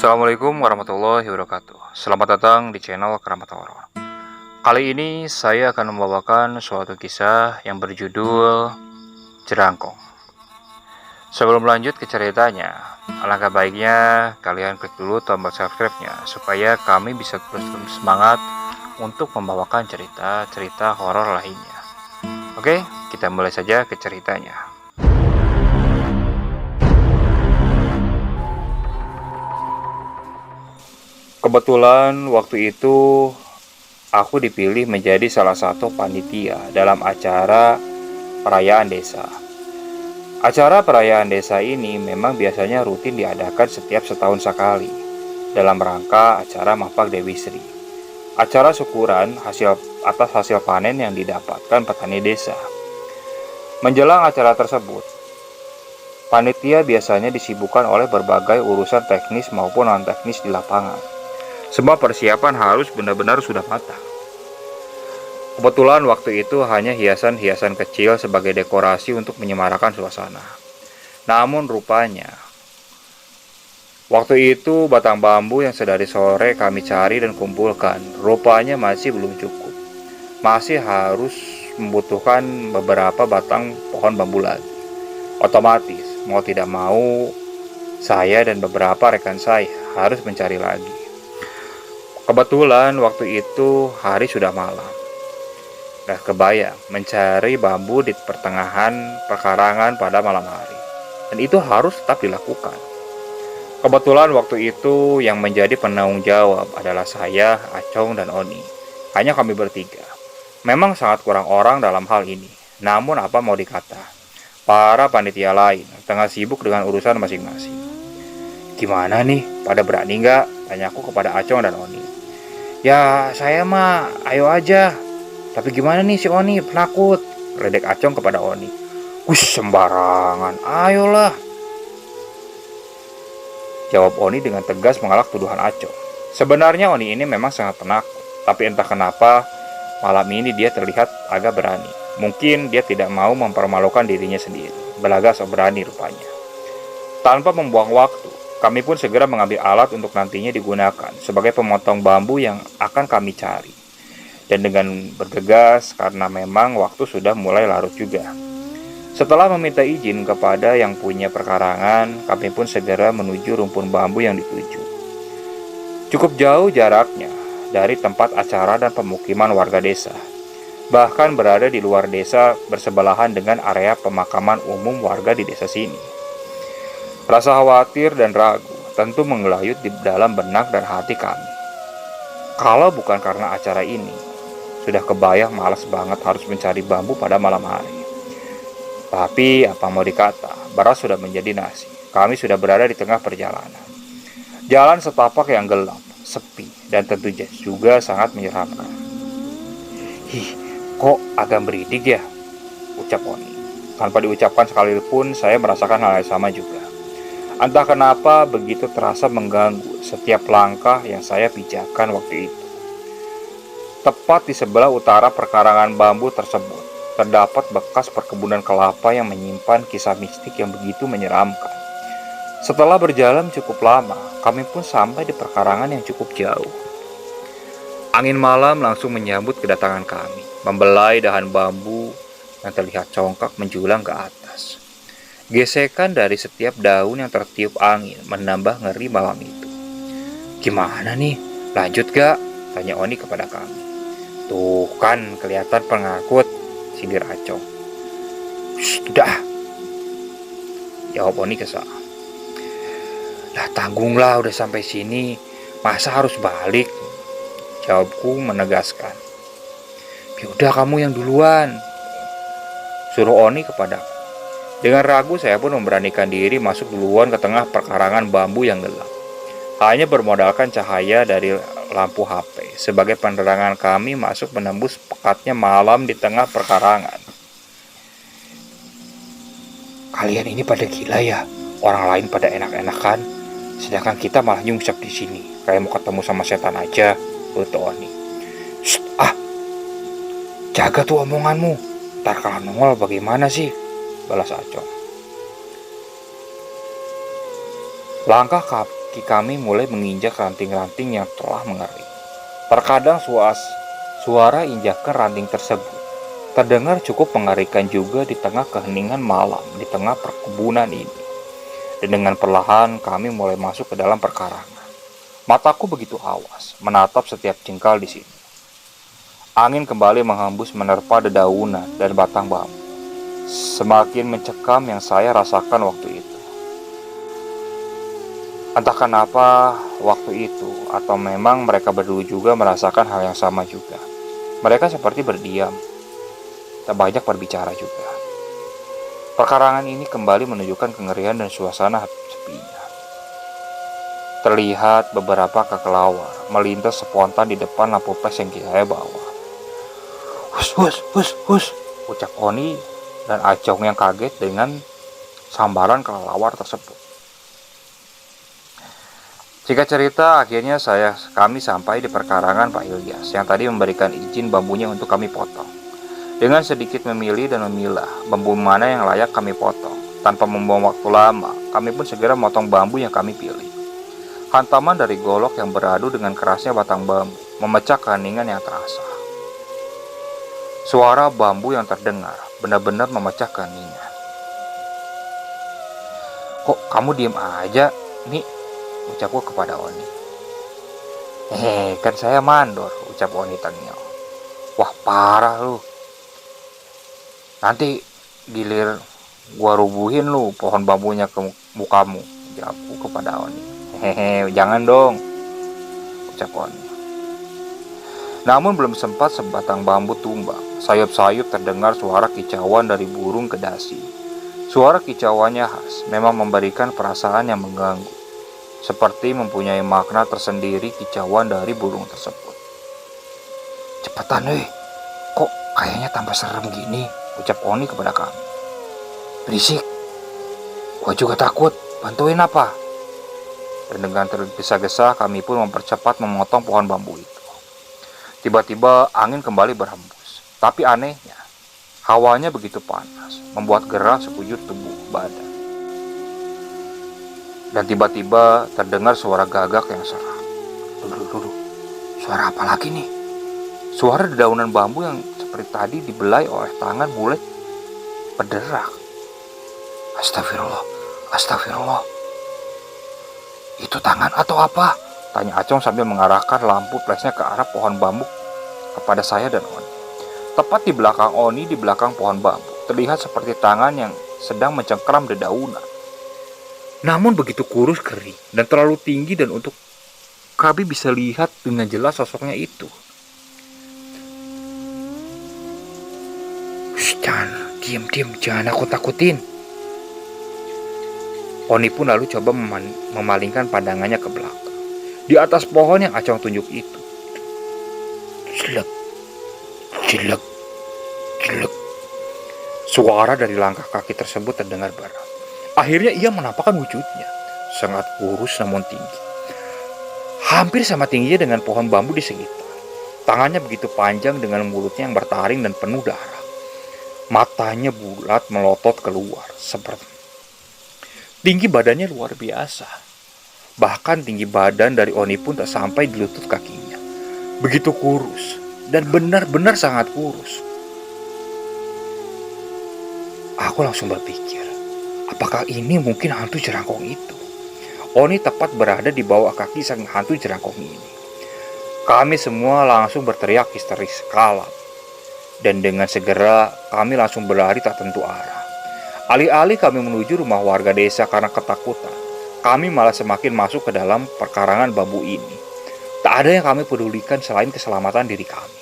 Assalamualaikum warahmatullahi wabarakatuh. Selamat datang di channel Keramat Horor. Kali ini saya akan membawakan suatu kisah yang berjudul Jerangkong. Sebelum lanjut ke ceritanya, alangkah baiknya kalian klik dulu tombol subscribe-nya supaya kami bisa terus semangat untuk membawakan cerita-cerita horor lainnya. Oke, kita mulai saja ke ceritanya. Kebetulan waktu itu aku dipilih menjadi salah satu panitia dalam acara perayaan desa. Acara perayaan desa ini memang biasanya rutin diadakan setiap setahun sekali dalam rangka acara Mahpak Dewi Sri. Acara syukuran atas hasil panen yang didapatkan petani desa. Menjelang acara tersebut, panitia biasanya disibukkan oleh berbagai urusan teknis maupun non-teknis di lapangan. Semua persiapan harus benar-benar sudah matang. Kebetulan waktu itu hanya hiasan-hiasan kecil sebagai dekorasi untuk menyemarakan suasana. Namun rupanya, waktu itu batang bambu yang sedari sore kami cari dan kumpulkan, rupanya masih belum cukup. Masih harus membutuhkan beberapa batang pohon bambu lagi. Otomatis, mau tidak mau, saya dan beberapa rekan saya harus mencari lagi. Kebetulan waktu itu hari sudah malam. Dah kebayang mencari bambu di pertengahan perkarangan pada malam hari. Dan itu harus tetap dilakukan. Kebetulan waktu itu yang menjadi penanggung jawab adalah saya, Acong, dan Oni. Hanya kami bertiga. Memang sangat kurang orang dalam hal ini. Namun apa mau dikata, para panitia lain tengah sibuk dengan urusan masing-masing. Gimana nih, pada berani nggak? Tanyaku kepada Acong dan Oni. Ya saya mah ayo aja. Tapi gimana nih si Oni, penakut? Ledek Acong kepada Oni. Sembarangan, ayolah. Jawab Oni dengan tegas mengelak tuduhan Acong. Sebenarnya Oni ini memang sangat penakut. Tapi entah kenapa malam ini dia terlihat agak berani. Mungkin dia tidak mau mempermalukan dirinya sendiri. Berlagak sok berani rupanya. Tanpa membuang waktu, kami pun segera mengambil alat untuk nantinya digunakan sebagai pemotong bambu yang akan kami cari. Dan dengan bergegas karena memang waktu sudah mulai larut juga. Setelah meminta izin kepada yang punya perkarangan, kami pun segera menuju rumpun bambu yang dituju. Cukup jauh jaraknya dari tempat acara dan pemukiman warga desa. Bahkan berada di luar desa bersebelahan dengan area pemakaman umum warga di desa sini. Rasa khawatir dan ragu tentu menggelayut di dalam benak dan hati kami. Kalau bukan karena acara ini, sudah kebayang malas banget harus mencari bambu pada malam hari. Tapi apa mau dikata, beras sudah menjadi nasi. Kami sudah berada di tengah perjalanan. Jalan setapak yang gelap, sepi, dan tentu juga sangat menyeramkan. Kok agak beridik ya? Ucap Oni. Tanpa diucapkan sekalipun, saya merasakan hal yang sama juga. Entah kenapa begitu terasa mengganggu setiap langkah yang saya pijakan waktu itu. Tepat di sebelah utara perkarangan bambu tersebut, terdapat bekas perkebunan kelapa yang menyimpan kisah mistik yang begitu menyeramkan. Setelah berjalan cukup lama, kami pun sampai di perkarangan yang cukup jauh. Angin malam langsung menyambut kedatangan kami, membelai dahan bambu yang terlihat congkak menjulang ke atas. Gesekan dari setiap daun yang tertiup angin menambah ngeri malam itu. Gimana nih? Lanjut gak? Tanya Oni kepada kami. Tuh kan kelihatan penakut, sindir Acong. Sudah, jawab Oni kesal. Lah tanggunglah udah sampai sini, masa harus balik? Jawabku menegaskan. Yaudah kamu yang duluan, suruh Oni kepadaku. Dengan ragu saya pun memberanikan diri masuk duluan ke tengah perkarangan bambu yang gelap. Hanya bermodalkan cahaya dari lampu HP sebagai penerangan kami masuk menembus pekatnya malam di tengah perkarangan. Kalian ini pada gila ya? Orang lain pada enak-enakan, sedangkan kita malah nyungsep di sini. Kayak mau ketemu sama setan aja, utuh Oni. Jaga tuh omonganmu. Ntar kalau nongol bagaimana sih? Balas Acong. Langkah kaki kami mulai menginjak ranting-ranting yang telah mengering. Terkadang suara injakan ranting tersebut terdengar cukup mengerikan juga di tengah keheningan malam di tengah perkebunan ini. Dan dengan perlahan kami mulai masuk ke dalam perkarangan. Mataku begitu awas menatap setiap jengkal di sini. Angin kembali menghembus menerpa dedaunan dan batang bambu. Semakin mencekam yang saya rasakan waktu itu. Entah kenapa waktu itu, atau memang mereka berdua juga merasakan hal yang sama juga. Mereka seperti berdiam, tak banyak berbicara juga. Perkarangan ini kembali menunjukkan kengerian dan suasana sepinya. Terlihat beberapa kelelawar melintas spontan di depan lampu flash yang saya bawa. Hus, hus, hus, hus, ucap Oni dan Acong yang kaget dengan sambaran kelelawar tersebut. Singkat cerita, akhirnya kami sampai di perkarangan Pak Ilyas yang tadi memberikan izin bambunya untuk kami potong. Dengan sedikit memilih dan memilah bambu mana yang layak kami potong. Tanpa membuang waktu lama, kami pun segera memotong bambu yang kami pilih. Hantaman dari golok yang beradu dengan kerasnya batang bambu memecah keheningan yang terasa. Suara bambu yang terdengar benar-benar memecah keheningan. Kok kamu diem aja, nih? Ucapku kepada Oni. Kan saya mandor, ucap Oni tengil. Wah, parah lu. Nanti gilir gua rubuhin lu pohon bambunya ke mukamu, ucapku kepada Oni. Jangan dong, ucap Oni. Namun belum sempat sebatang bambu tumbang, sayup-sayup terdengar suara kicauan dari burung kedasi. Suara kicauannya khas, memang memberikan perasaan yang mengganggu, seperti mempunyai makna tersendiri kicauan dari burung tersebut. Cepetan weh, kok kayaknya tambah serem gini, ucap Oni kepada kami. Berisik, gua juga takut, bantuin apa? Dan dengan tergesa-gesa kami pun mempercepat memotong pohon bambu itu. Tiba-tiba angin kembali berhembus. Tapi anehnya, hawanya begitu panas, membuat gerah sekujur tubuh badan. Dan tiba-tiba terdengar suara gagak yang serak. Duh, suara apa lagi nih? Suara dedaunan bambu yang seperti tadi dibelai oleh tangan mulai berderak. Astagfirullah, astagfirullah. Itu tangan atau apa? Tanya Acong sambil mengarahkan lampu flashnya ke arah pohon bambu kepada saya dan Oni. Tepat di belakang Oni, di belakang pohon bambu, terlihat seperti tangan yang sedang mencengkram dedaunan. Namun begitu kurus, kering, dan terlalu tinggi dan untuk kami bisa lihat dengan jelas sosoknya itu. Jangan, diam, jangan aku takutin. Oni pun lalu coba memalingkan pandangannya ke belakang. Di atas pohon yang Acong tunjuk itu. Jelek. Suara dari langkah kaki tersebut terdengar berat. Akhirnya ia menampakkan wujudnya. Sangat kurus namun tinggi. Hampir sama tingginya dengan pohon bambu di sekitar. Tangannya begitu panjang dengan mulutnya yang bertaring dan penuh darah. Matanya bulat melotot keluar. Seperti tinggi badannya luar biasa. Bahkan tinggi badan dari Oni pun tak sampai di lutut kakinya. Begitu kurus dan benar-benar sangat kurus. Aku langsung berpikir, apakah ini mungkin hantu jerangkong itu? Oni tepat berada di bawah kaki sang hantu jerangkong ini. Kami semua langsung berteriak histeris kalap. Dan dengan segera kami langsung berlari tak tentu arah. Alih-alih kami menuju rumah warga desa karena ketakutan, kami malah semakin masuk ke dalam perkarangan bambu ini. Tak ada yang kami pedulikan selain keselamatan diri kami.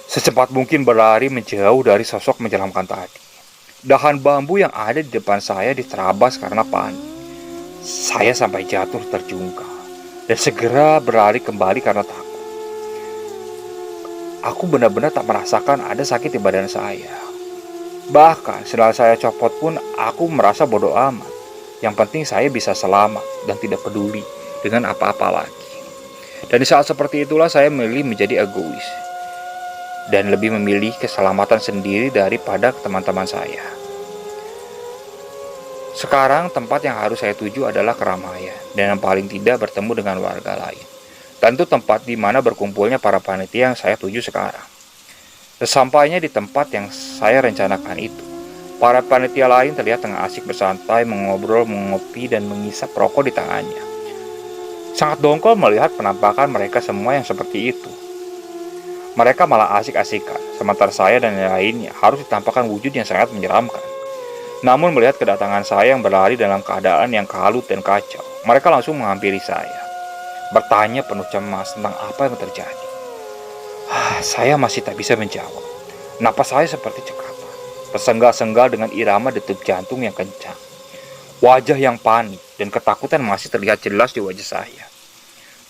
Secepat mungkin berlari menjauh dari sosok menyeramkan tadi. Dahan bambu yang ada di depan saya diterabas karena panik. Saya sampai jatuh terjungkal dan segera berlari kembali karena takut. Aku benar-benar tak merasakan ada sakit di badan saya. Bahkan setelah saya copot pun aku merasa bodoh amat. Yang penting saya bisa selamat dan tidak peduli dengan apa-apa lagi. Dan di saat seperti itulah saya memilih menjadi egois. Dan lebih memilih keselamatan sendiri daripada teman-teman saya. Sekarang tempat yang harus saya tuju adalah keramaian dan yang paling tidak bertemu dengan warga lain. Tentu tempat di mana berkumpulnya para panitia yang saya tuju sekarang. Sesampainya di tempat yang saya rencanakan itu, para panitia lain terlihat tengah asik bersantai, mengobrol, mengopi, dan mengisap rokok di tangannya. Sangat dongkol melihat penampakan mereka semua yang seperti itu. Mereka malah asik-asikan, sementara saya dan yang lainnya harus ditampakkan wujud yang sangat menyeramkan. Namun melihat kedatangan saya yang berlari dalam keadaan yang kalut dan kacau, mereka langsung menghampiri saya, bertanya penuh cemas tentang apa yang terjadi. Saya masih tak bisa menjawab. Napas saya seperti cekatan, tersengal-sengal dengan irama detup jantung yang kencang. Wajah yang panik dan ketakutan masih terlihat jelas di wajah saya.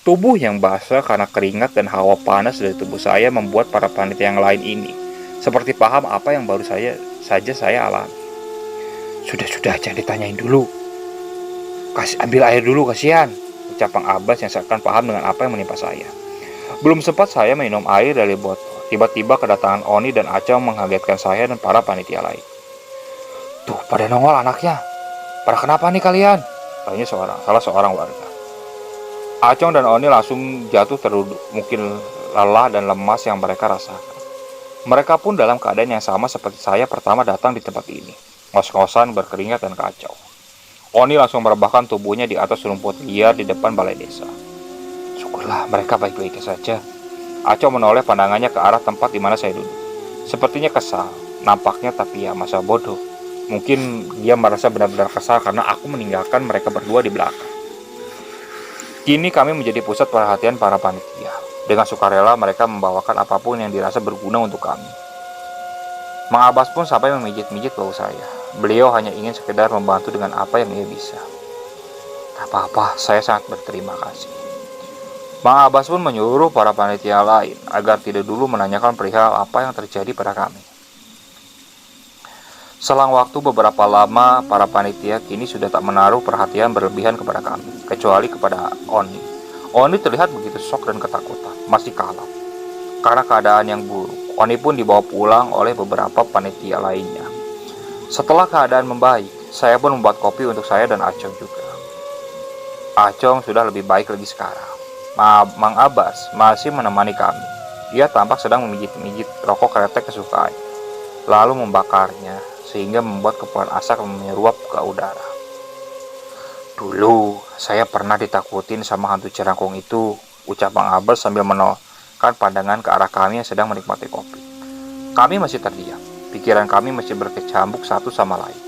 Tubuh yang basah karena keringat dan hawa panas dari tubuh saya membuat para panitia yang lain ini seperti paham apa yang baru saja saya alami. Sudah, jangan ditanyain dulu. Ambil air dulu, kasihan, ucap Bang Abbas yang seakan paham dengan apa yang menimpa saya. Belum sempat saya minum air dari botol, tiba-tiba kedatangan Oni dan Acong mengagetkan saya dan para panitia lain. Tuh, pada nongol anaknya. Pada kenapa nih kalian? Tanya salah seorang warga. Acong dan Oni langsung jatuh terduduk, mungkin lelah dan lemas yang mereka rasakan. Mereka pun dalam keadaan yang sama seperti saya pertama datang di tempat ini. Ngos-ngosan, berkeringat dan kacau. Oni langsung merebahkan tubuhnya di atas rumput liar di depan balai desa. Syukurlah mereka baik-baik saja. Acong menoleh pandangannya ke arah tempat di mana saya duduk. Sepertinya kesal, nampaknya, tapi ya masa bodoh. Mungkin dia merasa benar-benar kesal karena aku meninggalkan mereka berdua di belakang. Kini kami menjadi pusat perhatian para panitia. Dengan sukarela mereka membawakan apapun yang dirasa berguna untuk kami. Mang Abbas pun sampai memijit-mijit bahu saya. Beliau hanya ingin sekedar membantu dengan apa yang ia bisa. Tak apa-apa, saya sangat berterima kasih. Mang Abbas pun menyuruh para panitia lain agar tidak dulu menanyakan perihal apa yang terjadi pada kami. Selang waktu beberapa lama, para panitia kini sudah tak menaruh perhatian berlebihan kepada kami, kecuali kepada Oni. Oni terlihat begitu shock dan ketakutan, masih kalap. Karena keadaan yang buruk, Oni pun dibawa pulang oleh beberapa panitia lainnya. Setelah keadaan membaik, saya pun membuat kopi untuk saya dan Acong juga. Acong sudah lebih baik lagi sekarang. Mang Abbas masih menemani kami. Dia tampak sedang memijit-mijit rokok kretek kesukaan, lalu membakarnya sehingga membuat kepulan asap menyeruap ke udara. Dulu saya pernah ditakutin sama hantu cerangkung itu, ucap Mang Abbas sambil menolehkan pandangan ke arah kami yang sedang menikmati kopi. Kami masih terdiam, pikiran kami masih berkecambuk satu sama lain.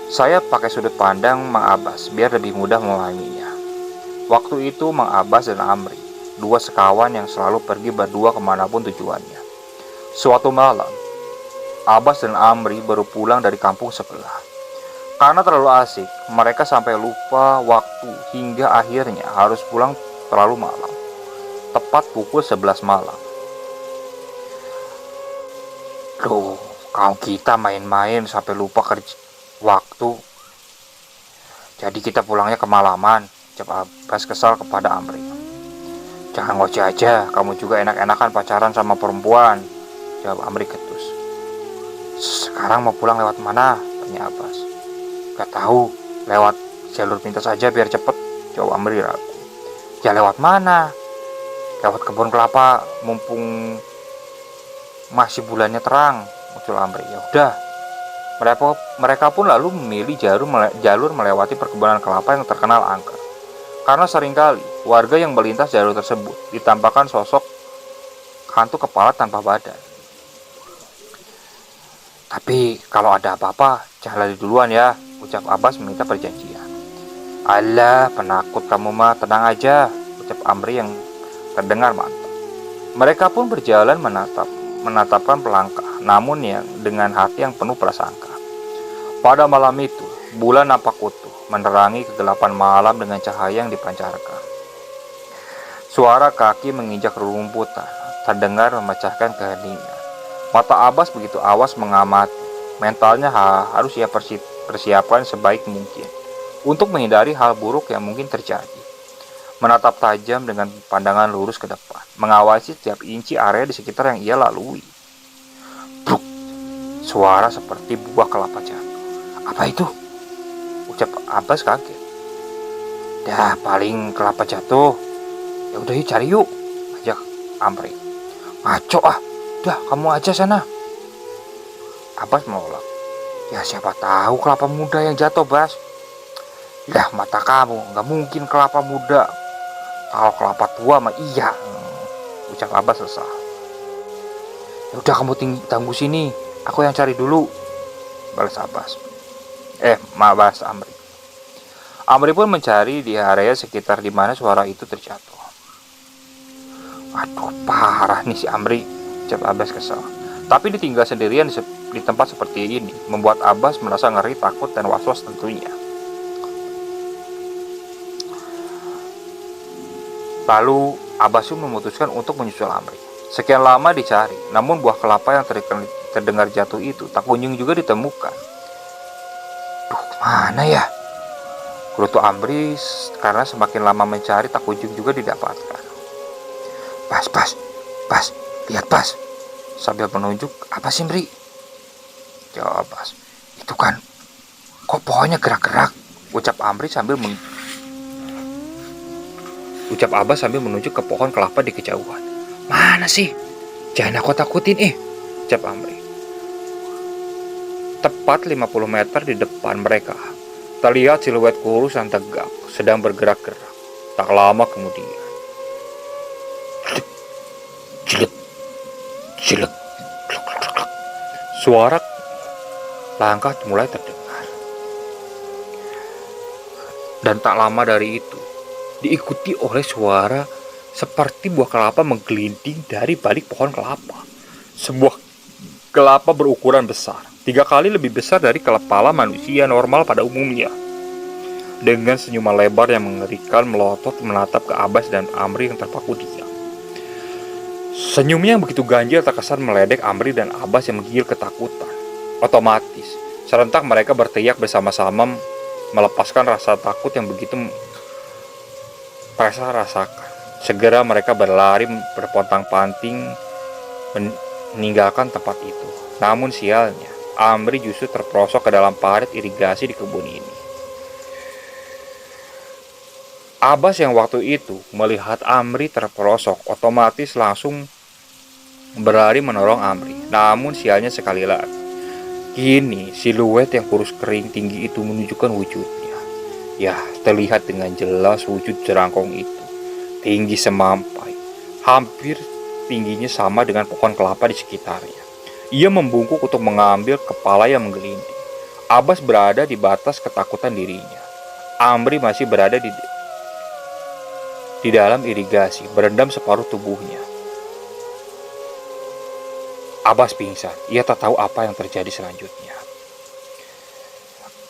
Saya pakai sudut pandang Mang Abbas biar lebih mudah memahaminya. Waktu itu Mang Abbas dan Amri, dua sekawan yang selalu pergi berdua kemanapun tujuannya. Suatu malam, Abbas dan Amri baru pulang dari kampung sebelah. Karena terlalu asik, mereka sampai lupa waktu hingga akhirnya harus pulang terlalu malam. Tepat pukul 11 malam. Loh, kalau kita main-main sampai lupa kerja waktu. Jadi kita pulangnya kemalaman, ucap Abbas kesal kepada Amri. Jangan ngoceh aja, kamu juga enak-enakan pacaran sama perempuan, jawab Amri ketus. Sekarang mau pulang lewat mana? Tanya Abbas. Gak tahu, lewat jalur pintas aja biar cepet, jawab Amri ragu. Ya lewat mana? Lewat kebun kelapa, mumpung masih bulannya terang, ucul Amri. Ya udah. Mereka pun lalu memilih jalur melewati perkebunan kelapa yang terkenal angker. Karena seringkali warga yang melintas jalur tersebut ditampakkan sosok hantu kepala tanpa badan. Tapi kalau ada apa-apa, jangan lari duluan ya, ucap Abbas meminta perjanjian. Alah, penakut kamu mah, tenang aja, ucap Amri yang terdengar mantap. Mereka pun berjalan menatapkan pelangkah, namun yang dengan hati yang penuh prasangka. Pada malam itu, bulan nampak utuh, menerangi kegelapan malam dengan cahaya yang dipancarkan. Suara kaki menginjak rerumputan terdengar memecahkan keheningan. Mata Abbas begitu awas mengamati. Mentalnya harus ia persiapkan sebaik mungkin untuk menghindari hal buruk yang mungkin terjadi. Menatap tajam dengan pandangan lurus ke depan, mengawasi setiap inci area di sekitar yang ia lalui. Bruk! Suara seperti buah kelapa jatuh. Apa itu? Ucap Abbas kaget. Dah paling kelapa jatuh. Ya udah yuk cari yuk, ajak Amri. Ngaco ah, dah kamu aja sana. Abbas menolak. Ya siapa tahu kelapa muda yang jatuh, Bas. Dah mata kamu, nggak mungkin kelapa muda. Kalau kelapa tua mah iya. Ucap Abbas resah. Ya udah kamu tunggu sini, aku yang cari dulu, balas Abbas. Balas Amri. Amri pun mencari di area sekitar di mana suara itu terjatuh. Aduh, parah nih si Amri, ucap Abbas kesal. Tapi ditinggal sendirian di tempat seperti ini membuat Abbas merasa ngeri, takut, dan was-was tentunya. Lalu Abbas pun memutuskan untuk menyusul Amri. Sekian lama dicari, namun buah kelapa yang terdengar jatuh itu tak kunjung juga ditemukan. Duh, mana ya? Gerutu Amri karena semakin lama mencari tak kunjung juga didapatkan. Bas, lihat Bas. Sambil menunjuk, apa sih Amri? Jawab Abbas. Itu kan, kok pohonnya gerak-gerak? Ucap Abbas sambil menunjuk ke pohon kelapa di kejauhan. Mana sih? Jangan aku takutin ucap Amri. Tepat 50 meter di depan mereka, terlihat siluet kurus yang tegap sedang bergerak-gerak. Tak lama kemudian, Cilek. Suara langkah mulai terdengar. Dan tak lama dari itu, diikuti oleh suara seperti buah kelapa menggelinding dari balik pohon kelapa. Sebuah kelapa berukuran besar, 3 kali lebih besar dari kepala manusia normal pada umumnya. Dengan senyuman lebar yang mengerikan melotot menatap ke Abbas dan Amri yang terpaku diam. Senyumnya yang begitu ganjil terkesan meledek Amri dan Abbas yang menggigil ketakutan. Otomatis, serentak mereka berteriak bersama-sama melepaskan rasa takut yang begitu mereka rasakan. Segera mereka berlari berpontang-panting meninggalkan tempat itu. Namun sialnya, Amri justru terperosok ke dalam parit irigasi di kebun ini. Abbas yang waktu itu melihat Amri terperosok otomatis langsung berlari menolong Amri. Namun sialnya sekali lagi, kini siluet yang kurus kering tinggi itu menunjukkan wujudnya. Ya, terlihat dengan jelas wujud jerangkong itu. Tinggi semampai, hampir tingginya sama dengan pohon kelapa di sekitarnya. Ia membungkuk untuk mengambil kepala yang menggelinding. Abbas berada di batas ketakutan dirinya. Amri masih berada di dalam irigasi, berendam separuh tubuhnya. Abbas pingsan, ia tak tahu apa yang terjadi selanjutnya.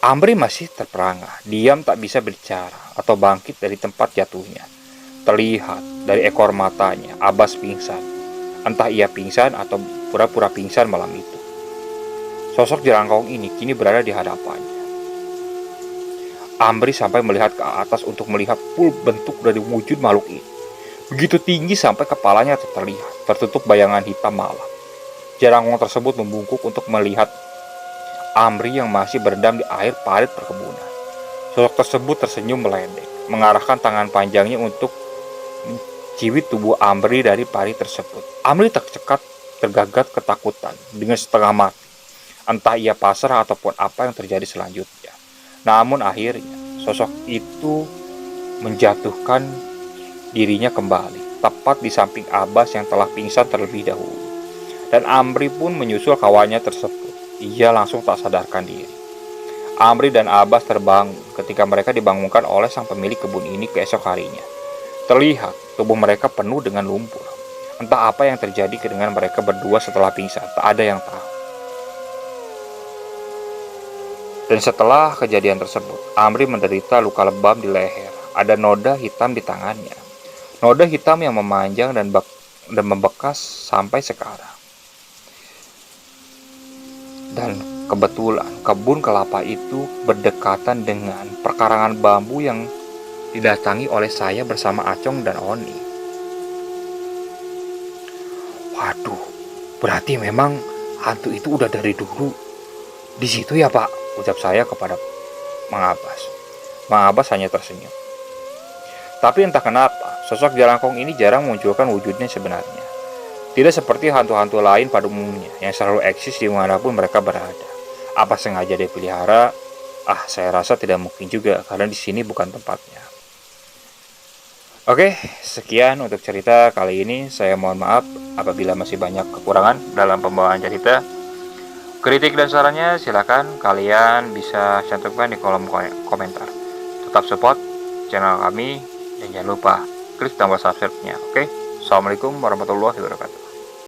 Amri masih terperangah, diam tak bisa berbicara atau bangkit dari tempat jatuhnya. Terlihat dari ekor matanya, Abbas pingsan. Entah ia pingsan atau pura-pura pingsan malam itu. Sosok jerangkong ini kini berada di hadapannya. Amri sampai melihat ke atas untuk melihat full bentuk dari wujud makhluk ini. Begitu tinggi sampai kepalanya terlihat, tertutup bayangan hitam malam. Jerangkong tersebut membungkuk untuk melihat Amri yang masih berendam di air parit perkebunan. Sosok tersebut tersenyum meledek, mengarahkan tangan panjangnya untuk menciwit tubuh Amri dari parit tersebut. Amri tergagat ketakutan dengan setengah mati. Entah ia pasrah ataupun apa yang terjadi selanjutnya. Namun akhirnya sosok itu menjatuhkan dirinya kembali, tepat di samping Abbas yang telah pingsan terlebih dahulu. Dan Amri pun menyusul kawannya tersebut. Ia langsung tak sadarkan diri. Amri dan Abbas terbangun ketika mereka dibangunkan oleh sang pemilik kebun ini keesok harinya. Terlihat tubuh mereka penuh dengan lumpur. Entah apa yang terjadi dengan mereka berdua setelah pingsan, tak ada yang tahu. Dan setelah kejadian tersebut, Amri menderita luka lebam di leher. Ada noda hitam di tangannya. Noda hitam yang memanjang dan membekas sampai sekarang. Dan kebetulan kebun kelapa itu berdekatan dengan perkarangan bambu yang didatangi oleh saya bersama Acong dan Oni. Waduh, berarti memang hantu itu udah dari dulu di situ ya Pak? ucap saya kepada Mang Abbas. Mang Abbas hanya tersenyum. Tapi entah kenapa, sosok Jalangkung ini jarang munculkan wujudnya sebenarnya. Tidak seperti hantu-hantu lain pada umumnya yang selalu eksis dimanapun mereka berada. Apa sengaja dia pelihara? Saya rasa tidak mungkin juga karena di sini bukan tempatnya. Oke, sekian untuk cerita kali ini. Saya mohon maaf apabila masih banyak kekurangan dalam pembawaan cerita. Kritik dan sarannya silakan kalian bisa cantumkan di kolom komentar. Tetap support channel kami dan jangan lupa klik tombol subscribe-nya. Oke, Assalamualaikum warahmatullahi wabarakatuh.